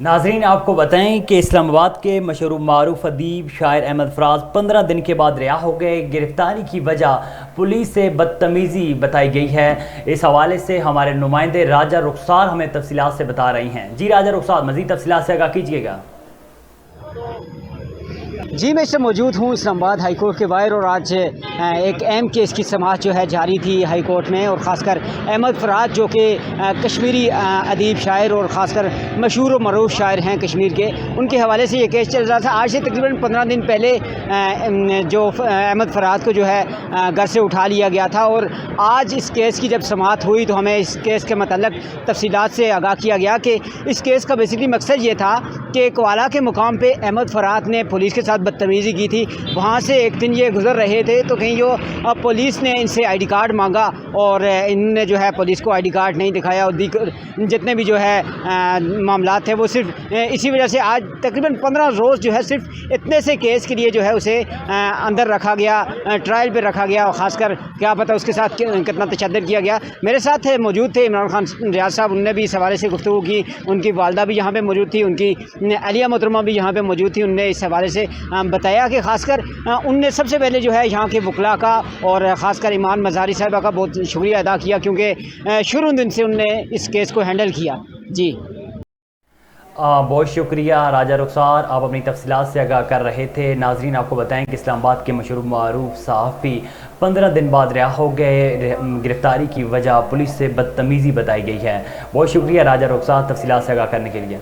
नाजरीन आपको बताएं कि इस्लामाबाद के मशहूर मारूफ अदीब शायर अहमद फराज 15 दिन के बाद रिहा हो गए। गिरफ्तारी की वजह पुलिस से बदतमीज़ी बताई गई है। इस हवाले से हमारे नुमाइंदे राजा रुखसार हमें तफसीलात से बता रही हैं। जी राजा रुखसार, मज़ीद तफसीलात से आगाह कीजिएगा। जी मैं इस मौजूद हूँ इस्लामाबाद हाई कोर्ट के बाहर और आज एक अहम केस की समाअत जो है जारी थी हाई कोर्ट में, और ख़ासकर अहमद फराज जो कि कश्मीरी अदीब शायर और ख़ासकर मशहूर और मरूफ शायर हैं कश्मीर के, उनके हवाले से ये केस चल रहा था। आज से तकरीबन 15 दिन पहले जो अहमद फराज को जो है घर से उठा लिया गया था, और आज इस केस की जब समाअत हुई तो हमें इस केस के मतलब तफसीलात से आगाह किया गया कि इस केस का बेसिकली मकसद ये था कि क्वाला के मुकाम पर अहमद फराज ने पुलिस के साथ बदतमीज़ी की थी। वहाँ से एक दिन ये गुज़र रहे थे तो कहीं जो पुलिस ने इनसे आईडी कार्ड मांगा और इन्होंने जो है पुलिस को आईडी कार्ड नहीं दिखाया, और जितने भी जो है मामला थे वो सिर्फ इसी वजह से आज तकरीबन 15 रोज़ जो है सिर्फ इतने से केस के लिए जो है उसे अंदर रखा गया, ट्रायल पे रखा गया, और ख़ासकर क्या पता उसके साथ कितना तशद्दुद किया गया। मेरे साथ मौजूद थे इमरान खान रियाज साहब, उनने भी इस हवाले से गुफ्तगू की। उनकी वालदा भी यहाँ पर मौजूद थी, उनकी अलिया मोहतरमा भी यहाँ पर मौजूद थी। उनने इस हवाले से बताया कि ख़ासकर उनने सबसे पहले जो है यहाँ के वकला का और ख़ासकर ईमान मज़ारी साहिबा का बहुत शुक्रिया अदा किया, क्योंकि शुरू दिन से उनने इस केस को हैंडल किया। जी बहुत शुक्रिया राजा रुखसार, आप अपनी तफसीलात से आगाह कर रहे थे। नाजरीन आपको बताएं कि इस्लामाबाद के मशहूर मारूफ सहाफ़ी 15 दिन बाद रिहा हो गए। गिरफ्तारी की वजह पुलिस से बदतमीज़ी बताई गई है। बहुत शुक्रिया राजा रुखसार तफसीलात से आगाह करने के लिए।